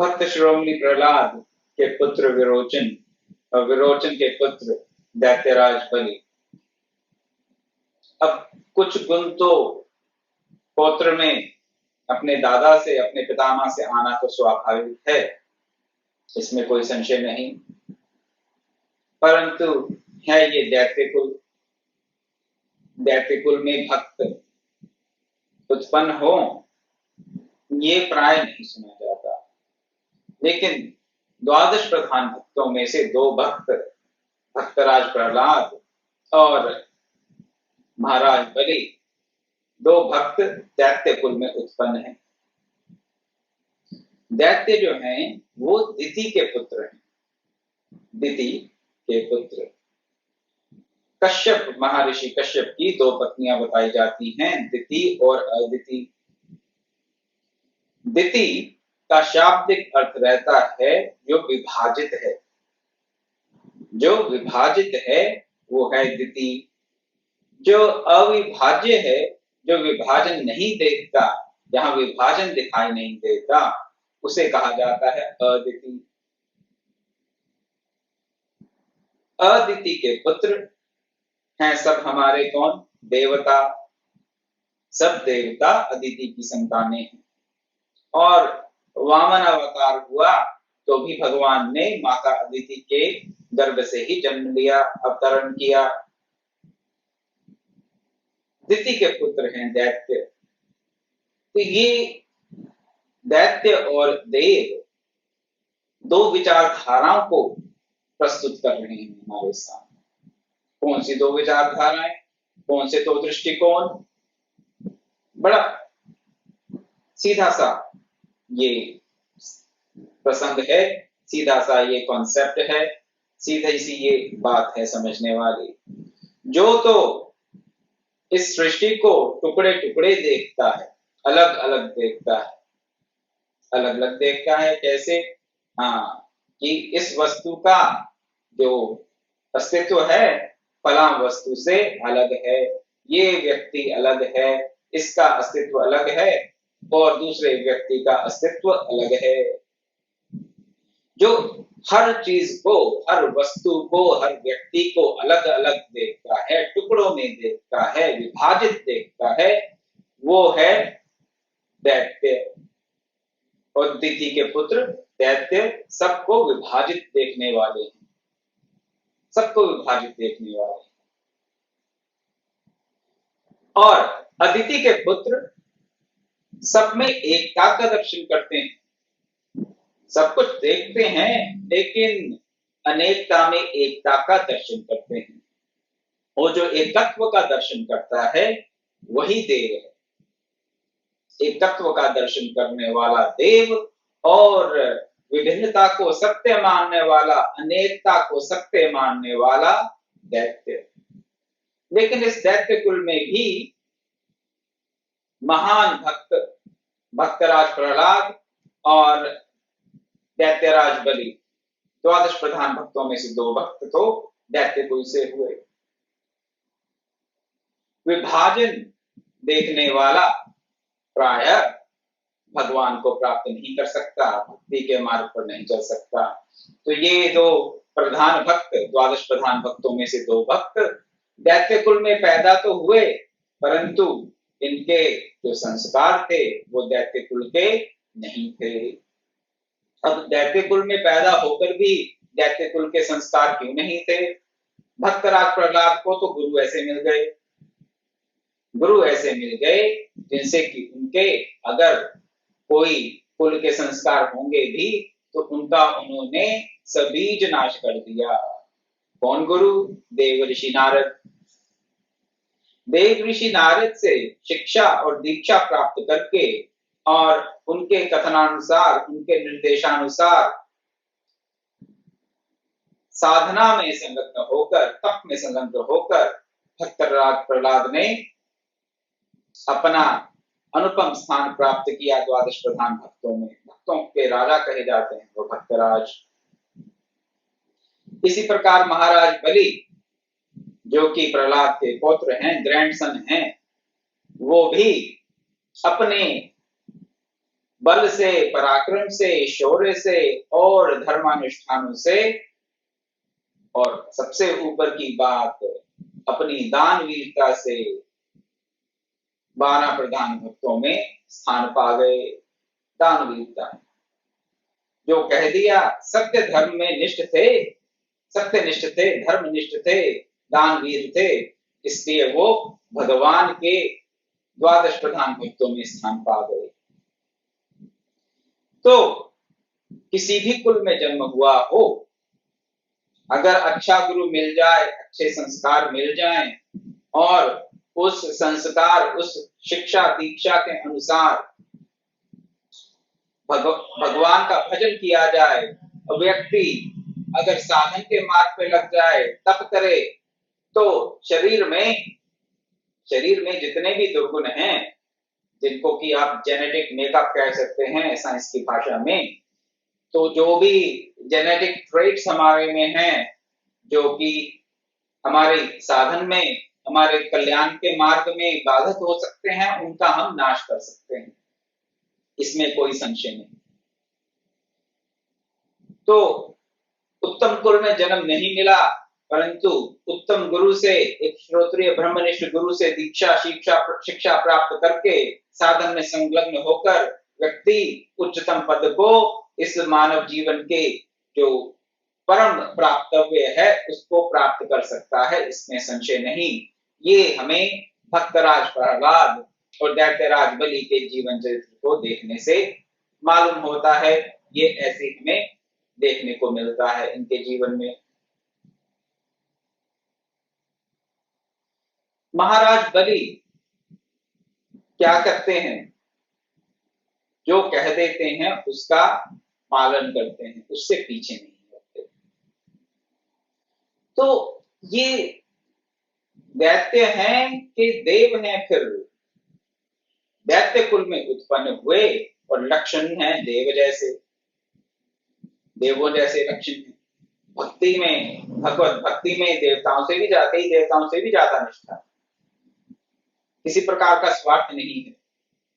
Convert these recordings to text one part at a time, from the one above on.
भक्त शिरोमणि प्रहलाद के पुत्र विरोचन और विरोचन के पुत्र दैत्यराज बलि। अब कुछ गुण तो पौत्र में अपने दादा से, अपने पितामह से आना तो स्वाभाविक है, इसमें कोई संशय नहीं, परंतु है ये दैत्य कुल में भक्त उत्पन्न हो, ये प्राय नहीं सुना जाता। लेकिन द्वादश प्रधान भक्तों में से दो भक्त, भक्तराज प्रहलाद और महाराज बलि, दो भक्त दैत्य कुल में उत्पन्न हैं। दैत्य जो हैं वो दिति के पुत्र हैं, दिति के पुत्र। कश्यप, महर्षि कश्यप की दो पत्नियां बताई जाती हैं, दिति और अदिति। दिति का शाब्दिक अर्थ रहता है जो विभाजित है, जो विभाजित है वो है दिति। जो अविभाज्य है, जो विभाजन नहीं देखता, जहां विभाजन दिखाई नहीं देता, उसे कहा जाता है अदिति। अदिति के पुत्र हैं सब हमारे कौन? देवता। सब देवता अदिति की संतानें हैं। और वामन अवतार हुआ तो भी भगवान ने माता अदिति के गर्भ से ही जन्म लिया, अवतरण किया। दिति के पुत्र हैं दैत्य। तो ये दैत्य और देव दो विचारधाराओं को प्रस्तुत कर रहे हैं हमारे सामने। कौन सी दो विचारधाराएं, कौन से दो दृष्टिकोण? बड़ा सीधा सा ये प्रसंग है, सीधा सा ये कॉन्सेप्ट है, सीधी सी ये बात है समझने वाली। जो तो इस सृष्टि को टुकड़े टुकड़े देखता है, अलग अलग देखता है, अलग अलग देखता है। कैसे? हाँ, कि इस वस्तु का जो अस्तित्व है फला वस्तु से अलग है, ये व्यक्ति अलग है, इसका अस्तित्व अलग है और दूसरे व्यक्ति का अस्तित्व अलग है। जो हर चीज को, हर वस्तु को, हर व्यक्ति को अलग अलग देखता है, टुकड़ों में देखता है, विभाजित देखता है, वो है दैत्य। और दिति के पुत्र दैत्य सबको विभाजित देखने वाले हैं, सबको विभाजित देखने वाले। और अदिति के पुत्र सब में एकता का दर्शन करते हैं, सब कुछ देखते हैं लेकिन अनेकता में एकता का दर्शन करते हैं। और जो एकत्व का दर्शन करता है वही देव है। एकत्व का दर्शन करने वाला देव और विभिन्नता को सत्य मानने वाला, अनेकता को सत्य मानने वाला दैत्य। लेकिन इस दैत्य कुल में भी महान भक्त भक्तराज प्रहलाद और दैत्यराज बलि, द्वादश प्रधान भक्तों में से दो भक्त तो दैत्य कुल से हुए। विभाजन देखने वाला प्राय भगवान को प्राप्त नहीं कर सकता, भक्ति के मार्ग पर नहीं चल सकता। तो ये दो प्रधान भक्त, द्वादश प्रधान भक्तों में से दो भक्त दैत्य कुल में पैदा तो हुए, परंतु इनके जो संस्कार थे वो दैत्य कुल के नहीं थे। अब दैत्य कुल में पैदा होकर भी दैत्य कुल के संस्कार क्यों नहीं थे? भक्तराज प्रहलाद को तो गुरु ऐसे मिल गए, गुरु ऐसे मिल गए जिनसे कि उनके अगर कोई कुल के संस्कार होंगे भी तो उनका उन्होंने सबीज नाश कर दिया। कौन गुरु? देव ऋषि नारद। देव ऋषि नारद से शिक्षा और दीक्षा प्राप्त करके और उनके कथनानुसार, उनके निर्देशानुसार साधना में संलग्न होकर, तप में संलग्न होकर भक्तराज प्रहलाद ने अपना अनुपम स्थान प्राप्त किया द्वादश प्रधान भक्तों में। भक्तों के राजा कहे जाते हैं वो भक्तराज। इसी प्रकार महाराज बलि, जो कि प्रहलाद के पौत्र हैं, ग्रैंडसन हैं, वो भी अपने बल से, पराक्रम से, शौर्य से और धर्मानुष्ठानों से, और सबसे ऊपर की बात अपनी दानवीरता से 12 प्रधान भक्तों में स्थान पा गए। दानवीरता, जो कह दिया सत्य धर्म में निष्ठ थे, सत्यनिष्ठ थे, धर्मनिष्ठ थे, दानवीर थे, इसलिए वो भगवान के 12 प्रधान भक्तों में स्थान पा गए। तो किसी भी कुल में जन्म हुआ हो, अगर अच्छा गुरु मिल जाए, अच्छे संस्कार मिल जाएं और उस संस्कार, उस शिक्षा दीक्षा के अनुसार भगवान का भजन किया जाए, व्यक्ति अगर साधन के मार्ग पे लग जाए, तप करे, तो शरीर में जितने भी दुर्गुण हैं, जिनको कि आप जेनेटिक मेकअप कह सकते हैं साइंस की भाषा में, तो जो भी जेनेटिक ट्रेट्स हमारे में हैं, जो कि हमारे साधन में, हमारे कल्याण के मार्ग में बाधक हो सकते हैं, उनका हम नाश कर सकते हैं, इसमें कोई संशय नहीं। तो उत्तम कुल में जन्म नहीं मिला, परंतु उत्तम गुरु से, एक श्रोत्रिय ब्रह्मनिष्ठ गुरु से दीक्षा शिक्षा प्राप्त करके साधन में संलग्न होकर व्यक्ति उच्चतम पद को इस मानव जीवन के जो परम प्राप्तव्य है उसको प्राप्त कर सकता है, इसमें संशय नहीं। ये हमें भक्तराज प्रहलाद और दैत्यराज बलि के जीवन चरित्र को देखने से मालूम होता है। ये ऐसे हमें देखने को मिलता है इनके जीवन में। महाराज बलि क्या करते हैं? जो कह देते हैं उसका पालन करते हैं, उससे पीछे नहीं हटते। तो ये दैत्य हैं कि देव हैं? फिर दैत्य कुल में उत्पन्न हुए और लक्षण है देव जैसे, देवों जैसे लक्षण है। भक्ति में, भगवत भक्ति में देवताओं से भी ज्यादा निष्ठा, किसी प्रकार का स्वार्थ नहीं है।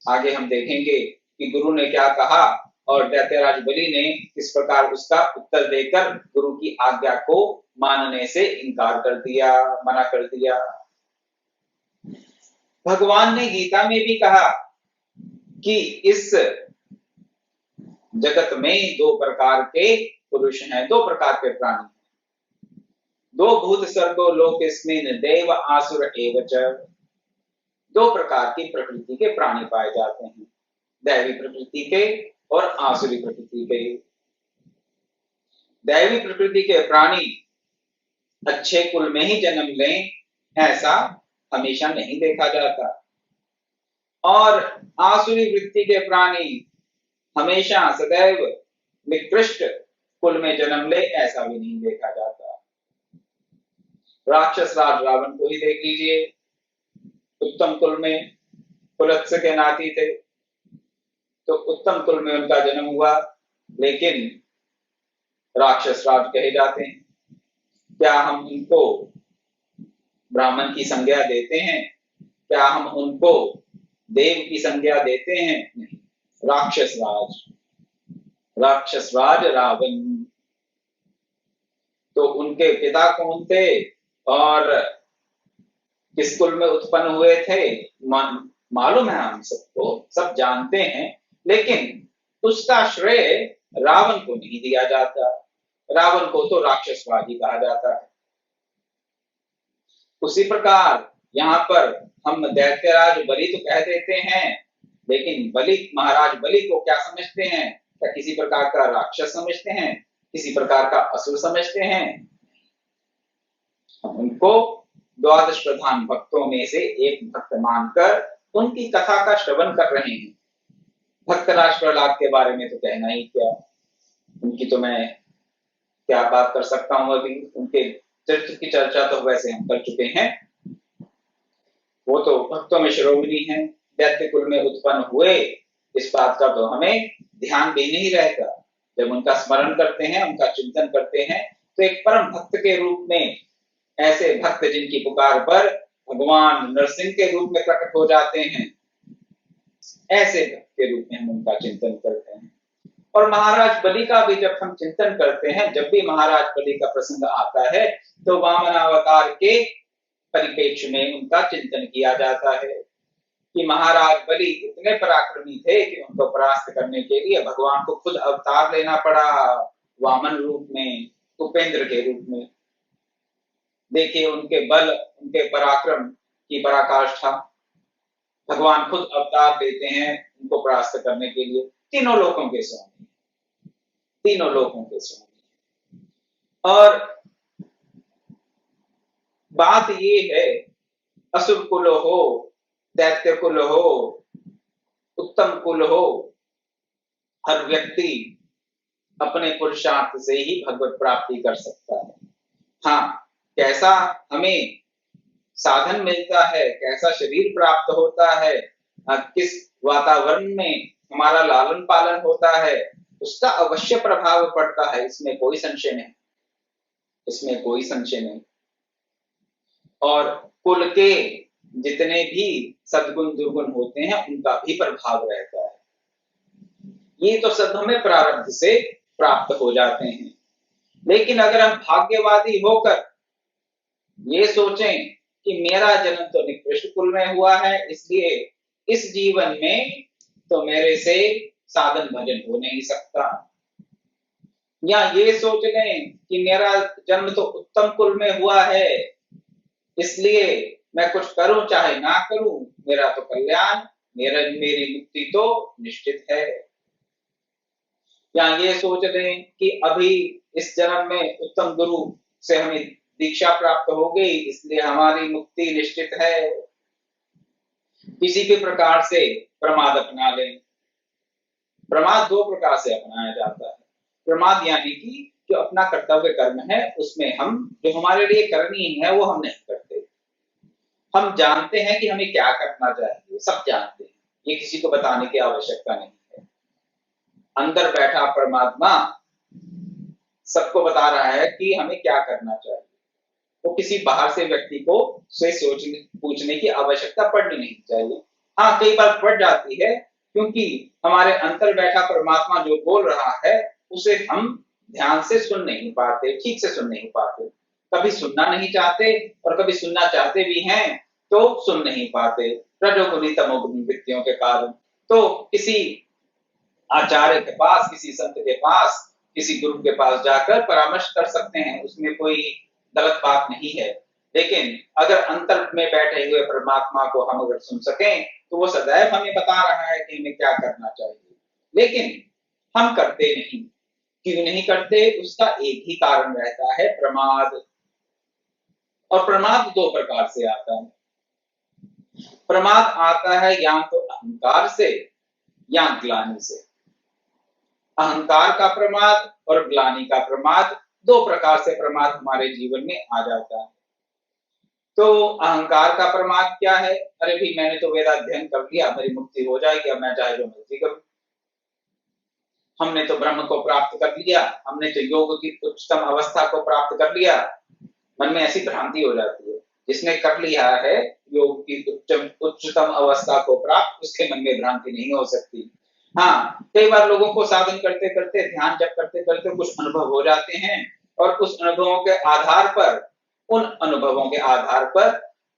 आगे हम देखेंगे कि गुरु ने क्या कहा और दैत्यराज बलि ने किस प्रकार उसका उत्तर देकर गुरु की आज्ञा को मानने से इनकार कर दिया, मना कर दिया। भगवान ने गीता में भी कहा कि इस जगत में 2 प्रकार के पुरुष हैं, 2 प्रकार के प्राणी, 2 भूत सर्गो लोकेस्मिन् देव आसुर एव च। 2 प्रकार की प्रकृति के प्राणी पाए जाते हैं, दैवी प्रकृति के और आसुरी प्रकृति के। दैवी प्रकृति के प्राणी अच्छे कुल में ही जन्म लें, ऐसा हमेशा नहीं देखा जाता, और आसुरी वृत्ति के प्राणी हमेशा सदैव निकृष्ट कुल में जन्म ले, ऐसा भी नहीं देखा जाता। राक्षस राज रावण को ही देख लीजिए, उत्तम कुल में कुलत्स के नाती थे, तो उत्तम कुल में उनका जन्म हुआ, लेकिन राक्षस राज कहे जाते हैं। क्या हम उनको ब्राह्मण की संज्ञा देते हैं? क्या हम उनको देव की संज्ञा देते हैं? नहीं, राक्षस राज रावण। तो उनके पिता कौन थे और किस कुल में उत्पन्न हुए थे मालूम है हम सबको, सब जानते हैं, लेकिन उसका श्रेय रावण को नहीं दिया जाता। रावण को तो राक्षसवादी कहा जाता है। उसी प्रकार यहाँ पर हम दैत्यराज बलि तो कह देते हैं, लेकिन बलि, महाराज बलि को क्या समझते हैं? क्या किसी प्रकार का राक्षस समझते हैं? किसी प्रकार का असुर समझते हैं? हम उनको 12 प्रधान भक्तों में से एक भक्त मानकर उनकी कथा का श्रवण कर रहे हैं। भक्तराज प्रहलाद के बारे में तो कहना ही क्या, उनकी तो मैं क्या बात कर सकता हूं। अभी उनके चरित्र की चर्चा तो वैसे हम कर चुके हैं। वो तो भक्तों में शिरोमणि हैं, दैत्य कुल में उत्पन्न हुए, इस बात का तो हमें ध्यान भी नहीं रहता। जब उनका स्मरण करते हैं, उनका चिंतन करते हैं, तो एक परम भक्त के रूप में, ऐसे भक्त जिनकी पुकार पर भगवान नरसिंह के रूप में प्रकट हो जाते हैं, ऐसे भक्त के रूप में हम उनका चिंतन करते हैं। और महाराज बलि का भी जब हम चिंतन करते हैं, जब भी महाराज बलि का प्रसंग आता है तो वामन अवतार के परिप्रेक्ष्य में उनका चिंतन किया जाता है कि महाराज बलि इतने पराक्रमी थे कि उनको परास्त करने के लिए भगवान को खुद अवतार लेना पड़ा, वामन रूप में, उपेंद्र के रूप में। देखिए उनके बल, उनके पराक्रम की पराकाष्ठा। भगवान खुद अवतार लेते हैं उनको परास्त करने के लिए। तीनों लोकों के स्वामी, तीनों लोकों के स्वामी। और बात ये है, असुर कुल हो, दैत्य कुल हो, उत्तम कुल हो, हर व्यक्ति अपने पुरुषार्थ से ही भगवत प्राप्ति कर सकता है। हाँ, कैसा हमें साधन मिलता है, कैसा शरीर प्राप्त होता है, किस वातावरण में हमारा लालन पालन होता है, उसका अवश्य प्रभाव पड़ता है, इसमें कोई संशय नहीं, इसमें कोई संशय नहीं। और कुल के जितने भी सद्गुण दुर्गुण होते हैं उनका भी प्रभाव रहता है। ये तो सब हमें प्रारब्ध से प्राप्त हो जाते हैं। लेकिन अगर हम भाग्यवादी होकर ये सोचें कि मेरा जन्म तो निकृष्ट कुल में हुआ है, इसलिए इस जीवन में तो मेरे से साधन भजन हो नहीं सकता, या ये सोच लें कि मेरा जन्म तो उत्तम कुल में हुआ है, इसलिए मैं कुछ करूं चाहे ना करूं, मेरा तो कल्याण, मेरी मुक्ति तो निश्चित है। या ये सोच लें कि अभी इस जन्म में उत्तम गुरु से हमें दीक्षा प्राप्त हो गई, इसलिए हमारी मुक्ति निश्चित है। किसी भी प्रकार से प्रमाद अपना लें। प्रमाद दो प्रकार से अपनाया जाता है। प्रमाद यानी कि जो अपना कर्तव्य कर्म है उसमें हम, जो हमारे लिए करनी है वो हम नहीं करते। हम जानते हैं कि हमें क्या करना चाहिए, सब जानते हैं, ये किसी को बताने की आवश्यकता नहीं है। अंदर बैठा परमात्मा सबको बता रहा है कि हमें क्या करना चाहिए, तो किसी बाहर से व्यक्ति को से सोचने पूछने की आवश्यकता पड़नी नहीं चाहिए। हाँ, कई बार पड़ जाती है, क्योंकि हमारे अंतर बैठा परमात्मा जो बोल रहा है उसे हम ध्यान से सुन नहीं पाते, ठीक से सुन नहीं पाते। कभी सुनना नहीं चाहते और कभी सुनना चाहते भी हैं तो सुन नहीं पाते, रजोगुणी तमोगुणी वृत्तियों के कारण। तो किसी आचार्य के पास, किसी संत के पास, किसी गुरु के पास जाकर परामर्श कर सकते हैं, उसमें कोई गलत बात नहीं है। लेकिन अगर अंतर में बैठे हुए परमात्मा को हम अगर सुन सकें तो वो सदैव हमें बता रहा है कि हमें क्या करना चाहिए, लेकिन हम करते नहीं। क्यों नहीं करते? उसका एक ही कारण रहता है, प्रमाद। और प्रमाद दो प्रकार से आता है। प्रमाद आता है या तो अहंकार से या ग्लानि से। अहंकार का प्रमाद और ग्लानि का प्रमाद, दो प्रकार से प्रमाद हमारे जीवन में आ जाता है। तो अहंकार का प्रमाद क्या है? अरे भी मैंने तो वेदाध्ययन कर लिया, मेरी मुक्ति हो जाएगी, अब मैं चाहे जो मर्जी करूं। हमने तो ब्रह्म को प्राप्त कर लिया, हमने तो योग की उच्चतम अवस्था को प्राप्त कर लिया। मन में ऐसी भ्रांति हो जाती है, जिसने कर लिया है योग की उच्चतम अवस्था को प्राप्त, उसके मन में भ्रांति नहीं हो सकती। हाँ, कई बार लोगों को साधन करते करते, ध्यान जब करते करते कुछ अनुभव हो जाते हैं, और उस अनुभवों के आधार पर, उन अनुभवों के आधार पर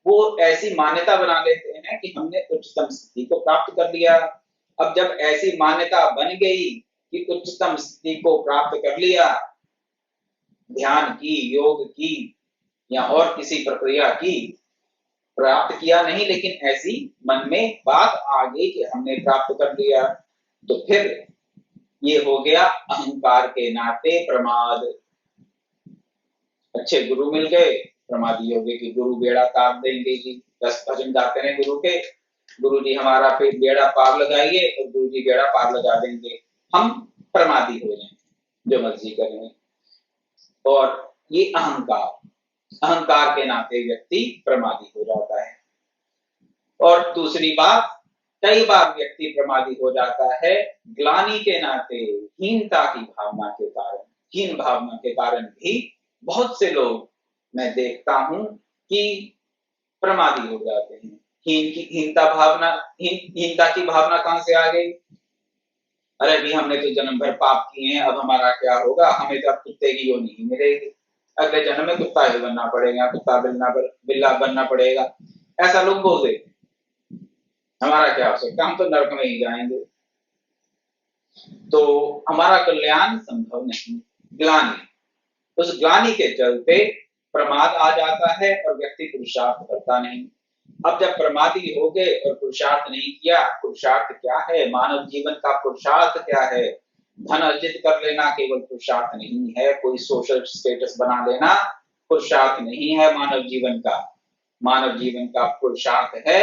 वो ऐसी मान्यता बना लेते हैं कि हमने उच्चतम स्थिति को प्राप्त कर लिया। अब जब ऐसी मान्यता बन गई कि उच्चतम स्थिति को प्राप्त कर लिया, ध्यान की, योग की या और किसी प्रक्रिया की, प्राप्त किया नहीं, लेकिन ऐसी मन में बात आ गई कि हमने प्राप्त कर लिया, तो फिर ये हो गया अहंकार के नाते प्रमाद। अच्छे गुरु मिल गए, प्रमादी हो गए कि गुरु बेड़ा तार देंगे जी, 10 भजन गाते हैं गुरु के, गुरु जी हमारा फिर बेड़ा पार लगाइए, और गुरु जी बेड़ा पार लगा देंगे, हम प्रमादी हो जाएंगे, जो मर्जी करें। और ये अहंकार, अहंकार के नाते व्यक्ति प्रमादी हो जाता है। और दूसरी बात, कई बार व्यक्ति प्रमादी हो जाता है ग्लानि के नाते, हीनता की भावना के कारण। हीन भावना के कारण भी बहुत से लोग मैं देखता हूं कि प्रमादी हो जाते हैं। हीनता की भावना कहां से आ गई? अरे भी हमने तो जन्म भर पाप किए हैं, अब हमारा क्या होगा, हमें तो अब कुत्ते की योनि ही मिलेगी, अगले जन्म में कुत्ता ही बनना पड़ेगा, कुत्ता बिल्ला बनना पड़ेगा, ऐसा लोग बोल देते। हमारा क्या हो सकता, हम तो नरक में ही जाएंगे। तो हमारा कल्याण संभव नहीं। ग्लानि, उस ग्लानि के चलते प्रमाद आ जाता है और व्यक्ति पुरुषार्थ करता नहीं। अब जब प्रमादी हो गए और पुरुषार्थ नहीं किया, पुरुषार्थ क्या है, मानव जीवन का पुरुषार्थ क्या है? धन अर्जित कर लेना केवल पुरुषार्थ नहीं है, कोई सोशल स्टेटस बना लेना पुरुषार्थ नहीं है मानव जीवन का। मानव जीवन का पुरुषार्थ है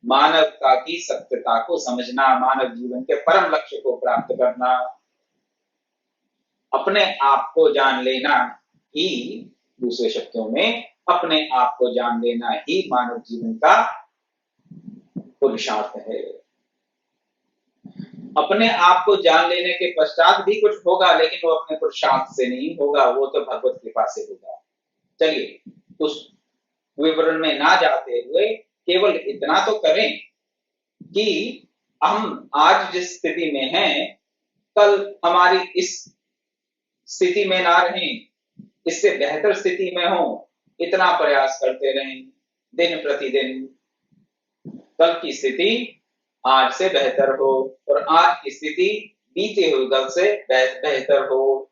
मानवता की सत्यता को समझना, मानव जीवन के परम लक्ष्य को प्राप्त करना, अपने आप को जान लेना ही, दूसरे शब्दों में अपने आप को जान लेना ही मानव जीवन का पुरुषार्थ है। अपने आप को जान लेने के पश्चात भी कुछ होगा, लेकिन वो अपने पुरुषार्थ से नहीं होगा, वो तो भगवत कृपा से होगा। चलिए उस विवरण में ना जाते हुए केवल इतना तो करें कि हम आज जिस स्थिति में हैं, कल हमारी इस स्थिति में ना रहें, इससे बेहतर स्थिति में हो, इतना प्रयास करते रहें दिन प्रतिदिन। कल की स्थिति आज से बेहतर हो और आज की स्थिति बीते हुए कल से बेहतर हो,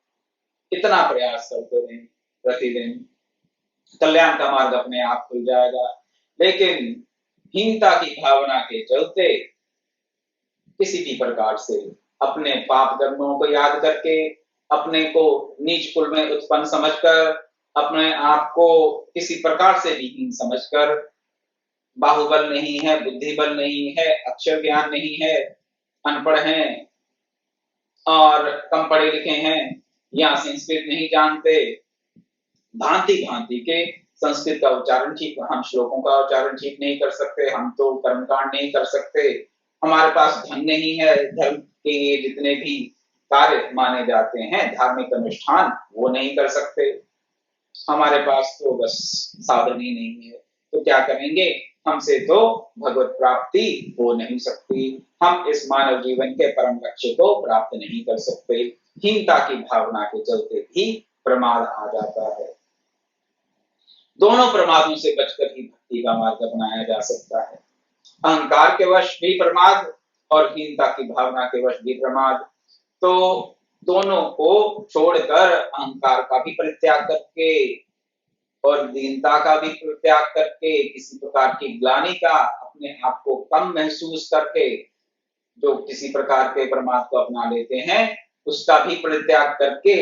इतना प्रयास करते रहें प्रतिदिन। कल्याण का मार्ग अपने आप खुल जाएगा। लेकिन हीनता की भावना के चलते किसी भी प्रकार से अपने पाप कर्मों को याद करके, अपने को नीच कुल में उत्पन्न समझकर, अपने आप को किसी प्रकार से भी हीन समझकर, बाहुबल नहीं है, बुद्धि बल नहीं है, अक्षर ज्ञान नहीं है, अनपढ़ हैं और कम पढ़े लिखे हैं या संस्कृत नहीं जानते, भांति भांति के संस्कृत का उच्चारण ठीक, हम श्लोकों का उच्चारण ठीक नहीं कर सकते, हम तो कर्मकांड नहीं कर सकते, हमारे पास धन नहीं है, धर्म के जितने भी कार्य माने जाते हैं धार्मिक अनुष्ठान वो नहीं कर सकते, हमारे पास तो बस साधन ही नहीं है, तो क्या करेंगे? हमसे तो भगवत प्राप्ति हो नहीं सकती, हम इस मानव जीवन के परम लक्ष्य को प्राप्त नहीं कर सकते। हीनता की भावना के चलते भी प्रमाद आ जाता है। दोनों प्रमादों से बचकर ही भक्ति का मार्ग अपनाया जा सकता है। अहंकार के वश भी प्रमाद और हीनता की भावना के वश भी प्रमाद। तो दोनों को छोड़कर अहंकार का भी परित्याग करके और दीनता का भी परित्याग करके, किसी प्रकार की ग्लानि का, अपने आप को कम महसूस करके जो किसी प्रकार के प्रमाद को अपना लेते हैं, उसका भी परित्याग करके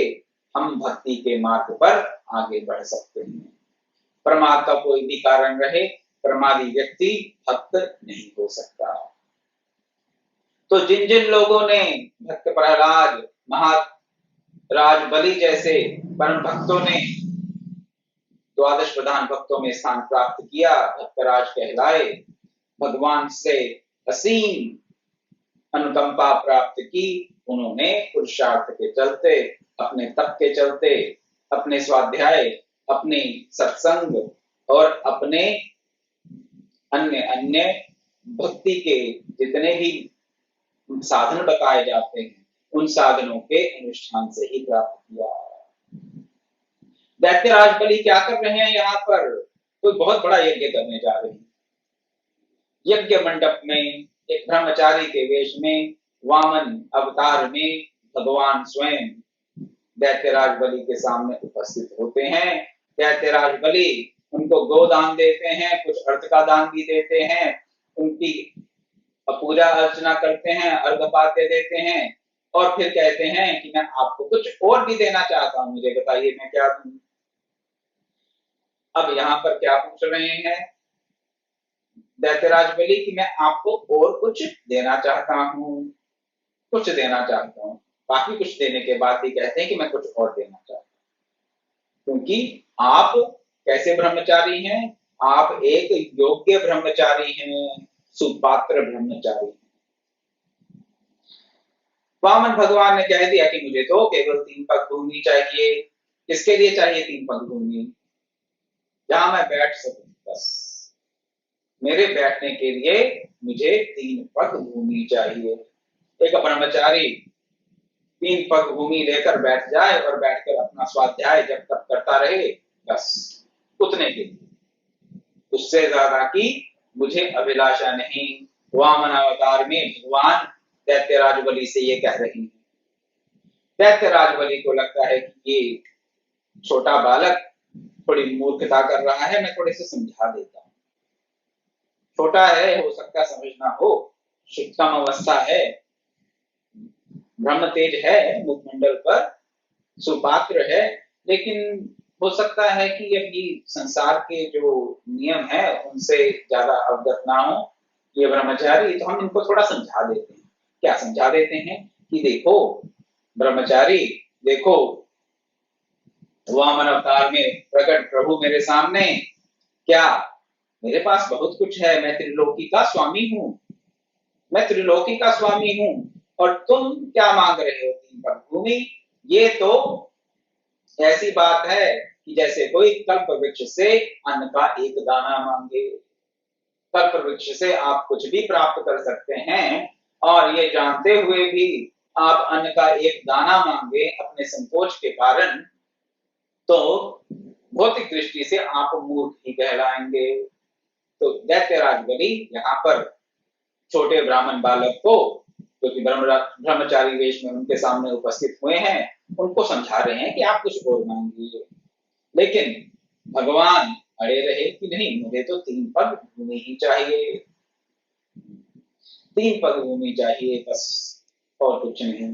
हम भक्ति के मार्ग पर आगे बढ़ सकते हैं। प्रमाद का कोई भी कारण रहे, प्रमादी व्यक्ति भक्त नहीं हो सकता। तो जिन जिन लोगों ने भक्त प्रहलाद, महाराज बलि जैसे परम भक्तों ने द्वादश प्रधान भक्तों में स्थान प्राप्त किया, भक्तराज कहलाए, भगवान से असीम अनुकंपा प्राप्त की, उन्होंने पुरुषार्थ के चलते, अपने तप के चलते, अपने स्वाध्याय, अपने सत्संग और अपने अन्य अन्य भक्ति के जितने भी साधन बताए जाते हैं, उन साधनों के अनुष्ठान से ही प्राप्त किया। दैत्यराज बलि क्या कर रहे हैं यहाँ पर? कोई बहुत बड़ा यज्ञ करने जा रहे हैं। यज्ञ मंडप में एक ब्रह्मचारी के वेश में, वामन अवतार में भगवान स्वयं दैत्यराज बलि के सामने उपस्थित होते हैं। दैत्यराज बलि उनको गोदान देते हैं, कुछ अर्थ का दान भी देते हैं, उनकी पूजा अर्चना करते हैं, अर्घपाद्य देते हैं और फिर कहते हैं कि मैं आपको कुछ और भी देना चाहता हूं, मुझे बताइए मैं क्या दूं। अब यहाँ पर क्या पूछ रहे हैं दैत्यराज बलि कि मैं आपको और कुछ देना चाहता हूं, कुछ देना चाहता हूं। बाकी कुछ देने के बाद भी कहते हैं कि मैं कुछ और देना चाहता हूं, क्योंकि आप कैसे ब्रह्मचारी हैं? आप एक योग्य ब्रह्मचारी हैं, सुपात्र ब्रह्मचारी हैं। वामन भगवान ने कह दिया कि मुझे तो केवल 3 पग भूमि चाहिए। किसके लिए चाहिए 3 पग भूमि? जहां मैं बैठ सकूं बस। मेरे बैठने के लिए मुझे 3 पग भूमि चाहिए। एक ब्रह्मचारी 3 पग भूमि लेकर बैठ जाए और बैठकर अपना स्वाध्याय जब तक करता रहे, बस उतने के लिए, उससे ज्यादा की मुझे अभिलाषा नहीं। वामन अवतार में भगवान दैत्यराज बलि से ये कह रही हैं। दैत्यराज बलि को लगता है कि ये छोटा बालक थोड़ी मूर्खता कर रहा है, मैं थोड़े से समझा देता हूँ। छोटा है, हो सकता समझ ना हो, शुद्धतम अवस्था है, ब्रह्म तेज है मुखमंडल पर, सुपात्र है, लेकिन हो सकता है कि अभी संसार के जो नियम है उनसे ज्यादा अवगत ना हो ये ब्रह्मचारी, तो हम इनको थोड़ा समझा देते हैं। क्या समझा देते हैं कि देखो ब्रह्मचारी, देखो वामन अवतार में प्रकट प्रभु मेरे सामने, क्या मेरे पास बहुत कुछ है, मैं त्रिलोकी का स्वामी हूँ, मैं त्रिलोकी का स्वामी हूँ, और तुम क्या मांग रहे हो 3 पग भूमि? ये तो ऐसी बात है कि जैसे कोई कल्प वृक्ष से अन्न का एक दाना मांगे। कल्प वृक्ष से आप कुछ भी प्राप्त कर सकते हैं, और ये जानते हुए भी आप अन्न का एक दाना मांगे अपने संकोच के कारण, तो भौतिक दृष्टि से आप मूर्ख ही कहलाएंगे। तो दैत्यराज बलि यहाँ पर छोटे ब्राह्मण बालक को, जो कि ब्रह्मचारी वेश में उनके सामने उपस्थित हुए हैं, उनको समझा रहे हैं कि आप कुछ और मांगिए। लेकिन भगवान अड़े रहे कि नहीं, मुझे तो 3 पग भूमि ही चाहिए, 3 पग भूमि चाहिए, बस और कुछ नहीं।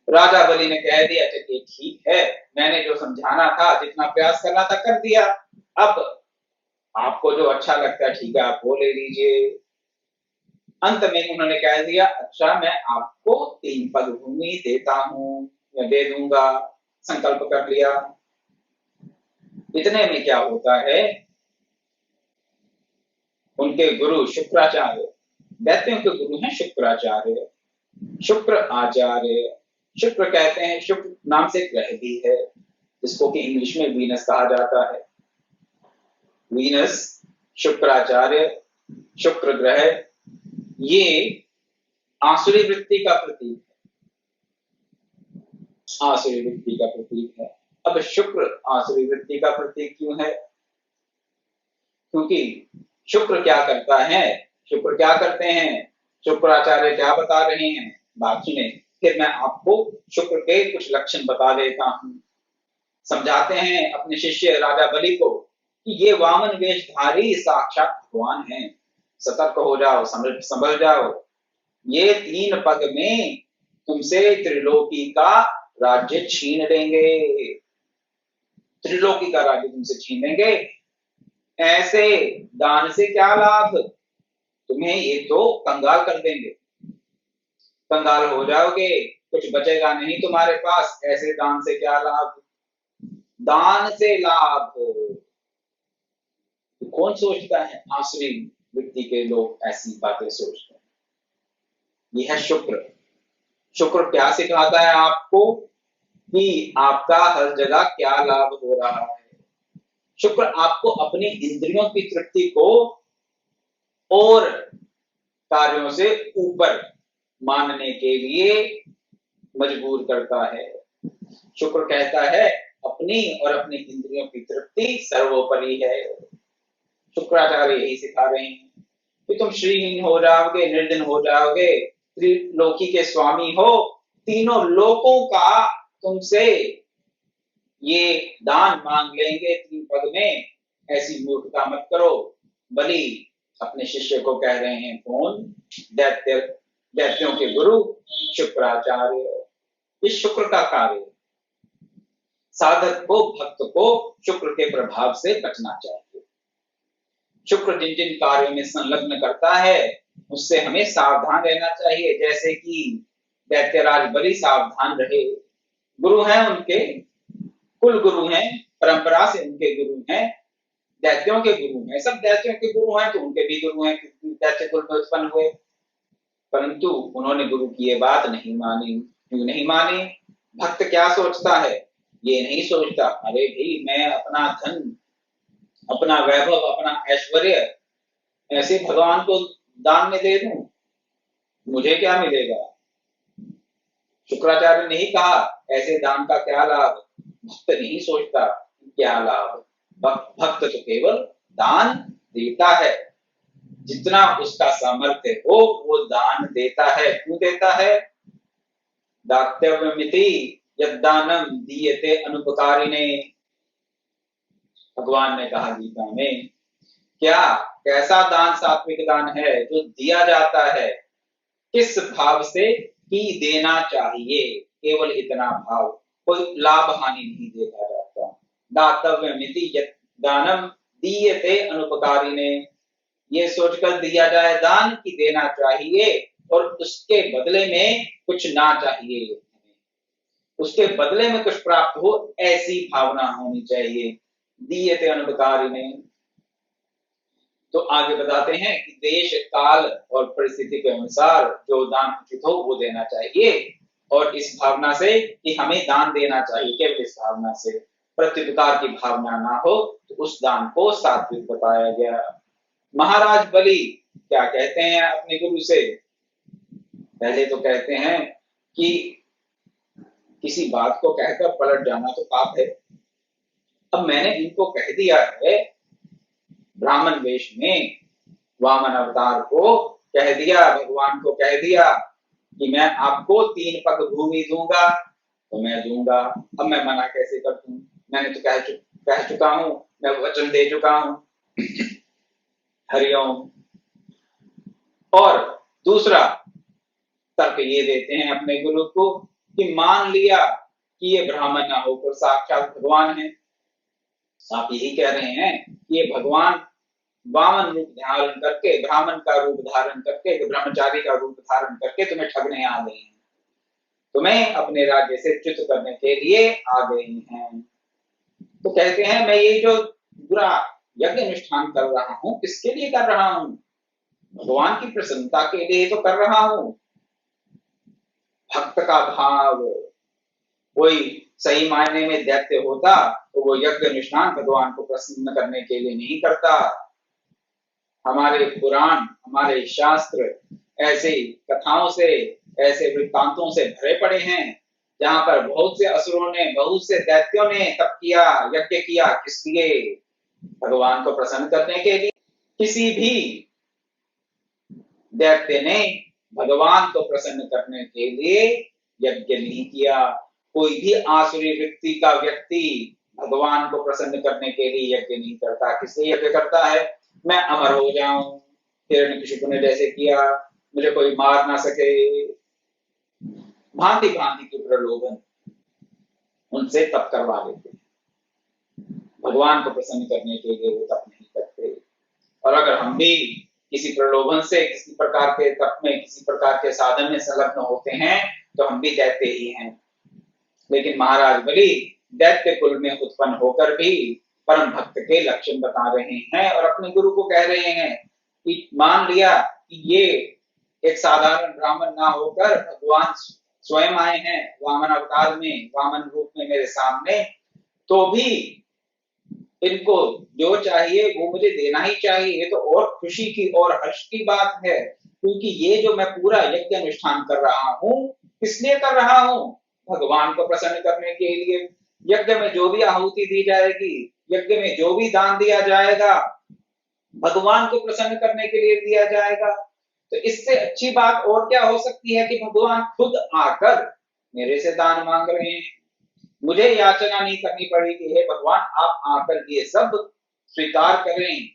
राजा बलि ने कह दिया कि ठीक है, मैंने जो समझाना था, जितना प्रयास करना था कर दिया, अब आपको जो अच्छा लगता है ठीक है, आप वो ले लीजिए। अंत में उन्होंने कह दिया, अच्छा मैं आपको 3 पग भूमि देता हूं या दे दूंगा, संकल्प कर लिया। इतने में क्या होता है, उनके गुरु शुक्राचार्य, दैत्यों के गुरु हैं शुक्राचार्य, शुक्र आचार्य, शुक्र कहते हैं, शुक्र नाम से ग्रह भी है जिसको कि इंग्लिश में वीनस कहा जाता है। वीनस, शुक्राचार्य, शुक्र ग्रह, ये आसुरी वृत्ति का प्रतीक है, आसुरी वृत्ति का प्रतीक है। अब शुक्र आसुरी वृत्ति का प्रतीक क्यों है? क्योंकि शुक्र क्या करता है, शुक्र क्या करते हैं, शुक्राचार्य क्या बता रहे हैं, बात सुने, फिर मैं आपको शुक्र के कुछ लक्षण बता देता हूं। समझाते हैं अपने शिष्य राजा बलि को कि ये वामन वेशधारी साक्षात भगवान हैं, सतर्क हो जाओ, संभल जाओ, ये 3 पग में तुमसे त्रिलोकी का राज्य छीन लेंगे, त्रिलोकी का राज्य तुमसे छीन लेंगे। ऐसे दान से क्या लाभ, तुम्हें ये तो कंगाल कर देंगे, कंगाल हो जाओगे, कुछ बचेगा नहीं तुम्हारे पास, ऐसे दान से क्या लाभ, दान से लाभ। तो कौन सोचता है, आसुरी वृत्ति के लोग ऐसी बातें सोचते हैं। यह है शुक्र। शुक्र क्या सिखाता है आपको कि आपका हर जगह क्या लाभ हो रहा है। शुक्र आपको अपनी इंद्रियों की तृप्ति को और कार्यों से ऊपर मानने के लिए मजबूर करता है। शुक्र कहता है अपनी और अपनी इंद्रियों की तृप्ति सर्वोपरि है। शुक्राचार्य यही सिखा रहे हैं कि तुम श्रीहीन हो जाओगे, निर्धन हो जाओगे, त्रिलोकी के स्वामी हो, तीनों लोकों का तुमसे ये दान मांग लेंगे 3 पग में, ऐसी मूर्खता मत करो। बलि अपने शिष्य को कह रहे हैं, कौन, दैत्यों के गुरु शुक्राचार्य। इस शुक्र का कार्य, साधक को, भक्त को शुक्र के प्रभाव से बचना चाहिए। शुक्र जिन जिन कार्यों में संलग्न करता है उससे हमें सावधान रहना चाहिए। जैसे कि दैत्यराज बलि सावधान रहे, गुरु हैं उनके, कुल गुरु हैं, परंपरा से उनके गुरु हैं, दैत्यों के गुरु हैं, सब दैत्यों के गुरु हैं तो उनके भी गुरु हैं, दैत्य कुल में उत्पन्न हुए, परंतु उन्होंने गुरु की ये बात नहीं मानी। क्यों नहीं मानी? भक्त क्या सोचता है, ये नहीं सोचता, अरे भाई मैं अपना धन अपना वैभव, अपना ऐश्वर्य ऐसे भगवान को दान में दे दूं, मुझे क्या मिलेगा? शुक्राचार्य ने ही कहा, ऐसे दान का क्या लाभ? भक्त नहीं सोचता क्या लाभ। भक्त तो केवल दान देता है, जितना उसका सामर्थ्य हो वो दान देता है। क्यों देता है? दातव्यमिति यद्दानम दीयते अनुपकारिणे, भगवान ने कहा गीता में। क्या, कैसा दान सात्विक दान है जो दिया जाता है? किस भाव से कि देना चाहिए, केवल इतना भाव, कोई लाभ हानि नहीं देखा जाता। दातव्यमिति यत् दानम दीयते अनुपकारिणे, ये सोचकर दिया जाए दान कि देना चाहिए और उसके बदले में कुछ ना चाहिए, उसके बदले में कुछ प्राप्त हो, ऐसी भावना होनी चाहिए। दीयते अनुपकारिणे। तो आगे बताते हैं कि देश काल और परिस्थिति के अनुसार जो दान उचित हो वो देना चाहिए, और इस भावना से कि हमें दान देना चाहिए, केवल इस भावना से, प्रत्युपकार की भावना ना हो, तो उस दान को सात्विक बताया गया। महाराज बलि क्या कहते हैं अपने गुरु से? पहले तो कहते हैं कि किसी बात को कहकर पलट जाना तो पाप है। अब मैंने इनको कह दिया है, ब्राह्मण वेश में वामन अवतार को कह दिया, भगवान को कह दिया कि मैं आपको 3 पग भूमि दूंगा, तो मैं दूंगा। अब मैं मना कैसे कर दूं? मैंने तो कह चुका हूं, मैं वचन दे चुका हूं। हरिओम। और दूसरा तर्क ये देते हैं अपने गुरु को कि मान लिया कि ये ब्राह्मण ना होकर साक्षात भगवान है, आप यही कह रहे हैं कि ये भगवान वामन रूप धारण करके, ब्राह्मण का रूप धारण करके, ब्रह्मचारी का रूप धारण करके तुम्हें ठगने आ गए हैं, तुम्हें अपने राज्य से च्युत करने के लिए आ गए हैं। तो कहते हैं मैं ये जो बुरा यज्ञ अनुष्ठान कर रहा हूं, किसके लिए कर रहा हूं? भगवान की प्रसन्नता के लिए तो कर रहा हूं। भक्त का भाव, कोई सही मायने में दैत्य होता तो वो यज्ञ अनुष्ठान भगवान को प्रसन्न करने के लिए नहीं करता। हमारे पुराण, हमारे शास्त्र ऐसे कथाओं से, ऐसे वृत्तांतों से भरे पड़े हैं जहां पर बहुत से असुरों ने, बहुत से दैत्यों ने तप किया, यज्ञ किया, किस लिए? भगवान को प्रसन्न करने के लिए। किसी भी दैत्य ने भगवान को प्रसन्न करने के लिए यज्ञ नहीं किया। कोई भी आसुरी वृत्ति का व्यक्ति भगवान को प्रसन्न करने के लिए यज्ञ नहीं करता। किसलिए यज्ञ करता है? मैं अमर हो जाऊं, हिरण्यकशिपु ने जैसे किया, मुझे कोई मार ना सके। भांति भांति के प्रलोभन उनसे तप करवा लेते हैं। भगवान को प्रसन्न करने के लिए वो तप नहीं करते। और अगर हम भी किसी प्रलोभन से, किसी प्रकार के तप में, किसी प्रकार के साधन में संलग्न होते हैं तो हम भी दैत्य ही हैं। लेकिन महाराज बलि दैत्य कुल में उत्पन्न होकर भी परम भक्त के लक्षण बता रहे हैं और अपने गुरु को कह रहे हैं कि मान लिया कि ये एक साधारण ब्राह्मण ना होकर भगवान स्वयं आए हैं वामन अवतार में, वामन रूप में मेरे सामने, तो भी इनको जो चाहिए वो मुझे देना ही चाहिए। ये तो और खुशी की और हर्ष की बात है, क्योंकि ये जो मैं पूरा यज्ञ अनुष्ठान कर रहा हूं, किसलिए कर रहा हूं? भगवान को प्रसन्न करने के लिए। यज्ञ में जो भी आहुति दी जाएगी, यज्ञ में जो भी दान दिया जाएगा, भगवान को प्रसन्न करने के लिए दिया जाएगा। तो इससे अच्छी बात और क्या हो सकती है कि भगवान खुद आकर मेरे से दान मांग रहे हैं। मुझे याचना नहीं करनी पड़ेगी, हे भगवान आप आकर ये सब स्वीकार करें,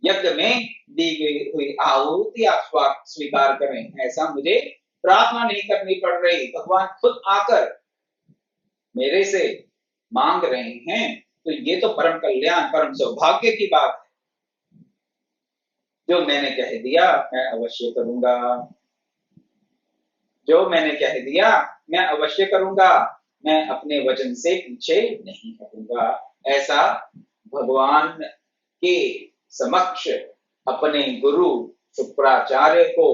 यज्ञ में दी गई हुई आहुति आप स्वीकार करें, ऐसा मुझे प्रार्थना नहीं करनी पड़ रही। भगवान खुद आकर मेरे से मांग रहे हैं, तो ये तो परम कल्याण, परम सौभाग्य की बात है। जो मैंने कह दिया मैं अवश्य करूंगा, जो मैंने कह दिया मैं अवश्य करूंगा, मैं अपने वचन से पीछे नहीं हटूंगा। ऐसा भगवान के समक्ष अपने गुरु शुक्राचार्य को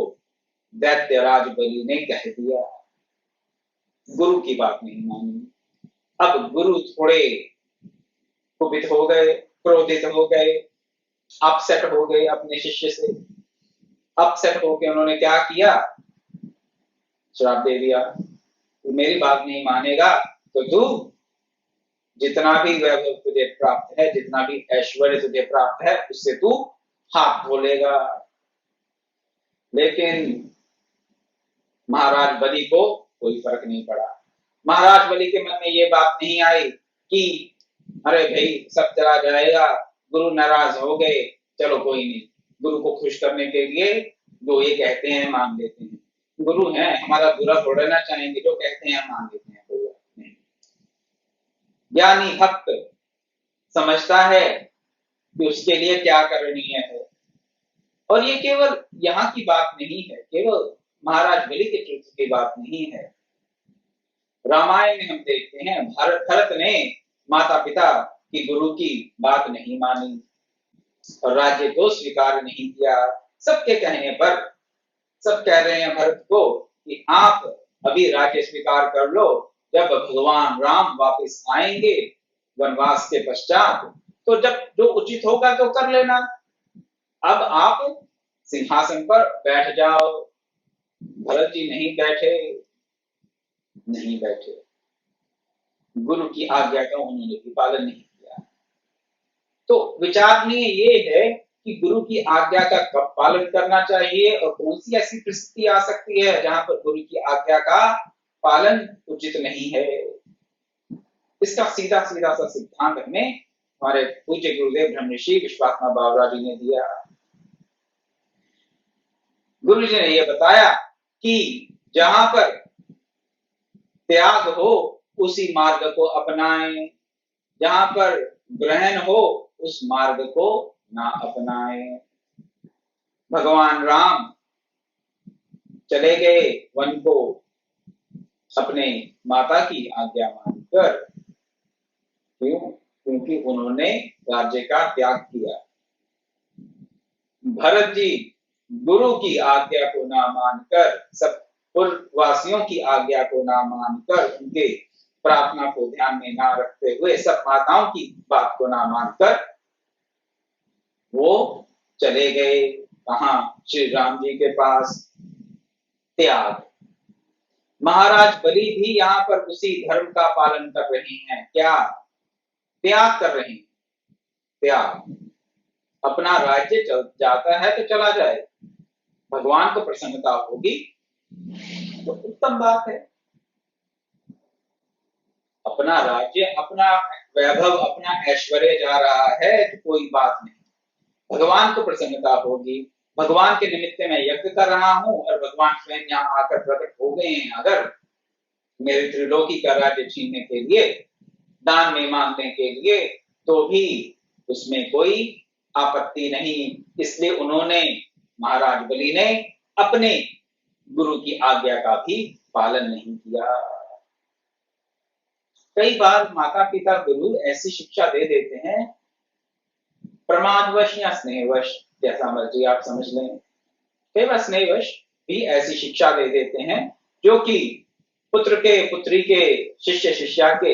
दैत्यराज बलि ने कह दिया। गुरु की बात नहीं मानी। अब गुरु थोड़े कुपित हो गए, क्रोधित हो गए, अपसेट हो गए अपने शिष्य से। अपसेट होके उन्होंने क्या किया, श्राप दे दिया, तू मेरी बात नहीं मानेगा तो तू जितना भी वैभव तुझे प्राप्त है, जितना भी ऐश्वर्य तुझे प्राप्त है, उससे तू हाथ धो लेगा। लेकिन महाराज बलि को कोई फर्क नहीं पड़ा। महाराज बलि के मन में ये बात नहीं आई कि अरे भाई सब चला जाएगा, गुरु नाराज हो गए, चलो कोई नहीं, गुरु को खुश करने के लिए जो ये कहते हैं मान लेते हैं, गुरु हैं हमारा बुरा थोड़ा ना चाहेंगे, जो कहते हैं मान लेते हैं, कोई बात नहीं। ज्ञानी भक्त समझता है कि उसके लिए क्या करणीय है। और ये केवल यहाँ की बात नहीं है, केवल महाराज बलि के चरित्र की बात नहीं है। रामायण में हम देखते हैं भरत ने माता पिता की गुरु की बात नहीं मानी और राज्य को स्वीकार नहीं किया। सबके कहने पर सब कह रहे हैं भरत को कि आप अभी राज्य स्वीकार कर लो, जब भगवान राम वापस आएंगे वनवास के पश्चात तो जब जो उचित होगा तो कर लेना, अब आप सिंहासन पर बैठ जाओ। भरत जी नहीं बैठे, नहीं बैठे, गुरु की आज्ञा का उन्होंने भी पालन नहीं किया। तो विचारणीय ये है कि गुरु की आज्ञा का कब पालन करना चाहिए और कौन सी ऐसी परिस्थिति आ सकती है जहां पर गुरु की आज्ञा का पालन उचित नहीं है। इसका सीधा सीधा सा सिद्धांत हमें हमारे पूज्य गुरुदेव ब्रह्मऋषि विश्वात्मा बावरा जी ने दिया। गुरु जी ने यह बताया कि जहां पर त्याग हो उसी मार्ग को अपनाएं, जहां पर ग्रहण हो उस मार्ग को ना अपनाएं। भगवान राम चले गए वन को अपने माता की आज्ञा मानकर, क्यों? क्योंकि उन्होंने राज्य का त्याग किया। भरत जी गुरु की आज्ञा को ना मानकर, सब पूर्ववासियों की आज्ञा को ना मानकर, उनके प्रार्थना को ध्यान में ना रखते हुए, सब माताओं की बात को ना मानकर वो चले गए कहा? श्री राम जी के पास। त्याग। महाराज बलि भी यहाँ पर उसी धर्म का पालन कर रहे हैं। क्या? त्याग कर रहे हैं। त्याग। अपना राज्य चल जाता है तो चला जाए, भगवान को प्रसन्नता होगी तो उत्तम बात है। अपना राज्य, अपना वैभव, अपना ऐश्वर्य जा रहा है तो कोई बात नहीं, भगवान को प्रसन्नता होगी। भगवान के निमित्त मैं यज्ञ कर रहा हूं और भगवान स्वयं यहाँ आकर प्रकट हो गए हैं अगर मेरे त्रिलोकी का राज्य छीनने के लिए, दान में मांगने के लिए, तो भी उसमें कोई आपत्ति नहीं। इसलिए उन्होंने, महाराज बलि ने अपने गुरु की आज्ञा का भी पालन नहीं किया। कई बार माता पिता गुरु ऐसी शिक्षा दे देते हैं, प्रमादवश या स्नेहवश, जैसा मर्जी आप समझ लें, कई बार स्नेहवश भी ऐसी शिक्षा दे देते हैं जो कि पुत्र के, पुत्री के, शिष्य शिष्या के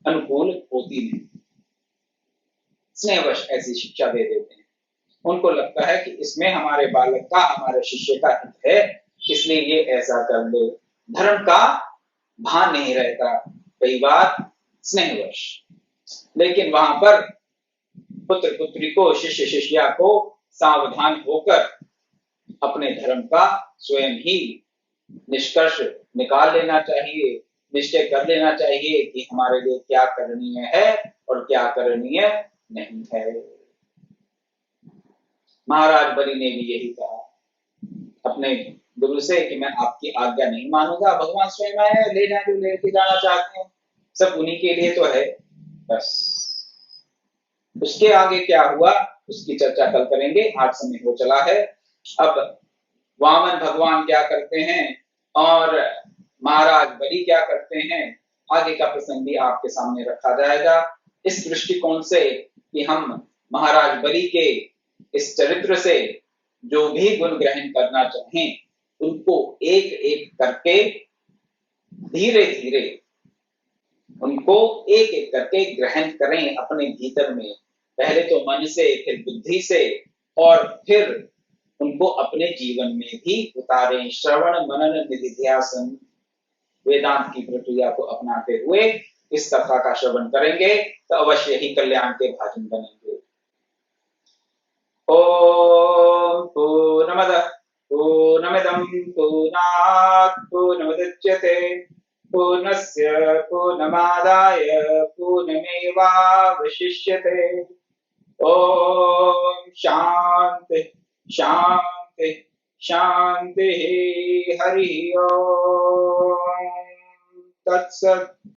अनुकूल होती नहीं। स्नेहवश ऐसी शिक्षा दे देते हैं। उनको लगता है कि इसमें हमारे बालक का, हमारे शिष्य का हित है, इसलिए ये ऐसा कर ले। धर्म का भान नहीं रहता कई बार, स्नेहवश। लेकिन वहां पर पुत्र पुत्री को, शिष्य शिष्या को सावधान होकर अपने धर्म का स्वयं ही निष्कर्ष निकाल लेना चाहिए, निश्चय कर लेना चाहिए कि हमारे लिए क्या करणीय है और क्या करणीय नहीं है। महाराज बलि ने भी यही कहा अपने गुरु से कि मैं आपकी आज्ञा नहीं मानूंगा, भगवान स्वयं आए, ले जाए जो लेके जाना चाहते हैं, सब उन्हीं के लिए तो है, बस। उसके आगे क्या हुआ उसकी चर्चा कल करेंगे, आज समय हो चला है। अब वामन भगवान क्या करते हैं और महाराज बलि क्या करते हैं, आगे का प्रसंग भी आपके सामने रखा जाएगा इस दृष्टिकोण से कि हम महाराज बलि के इस चरित्र से जो भी गुण ग्रहण करना चाहें उनको एक एक करके, धीरे धीरे उनको एक एक करके ग्रहण करें अपने भीतर में, पहले तो मन से, फिर बुद्धि से, और फिर उनको अपने जीवन में भी उतारें। श्रवण मनन निधिध्यासन, वेदांत की प्रक्रिया को अपनाते हुए इस कथा का श्रवण करेंगे तो अवश्य ही कल्याण के भाजन बनेंगे। ओम पूर्णमदः पूर्णमिदं पूर्णात् पूर्णमुदच्यते पूर्णस्य पूर्णमादाय पूर्णमेवावशिष्यते। ओम शांति शांति शांति। हरि ओम तत्सत्।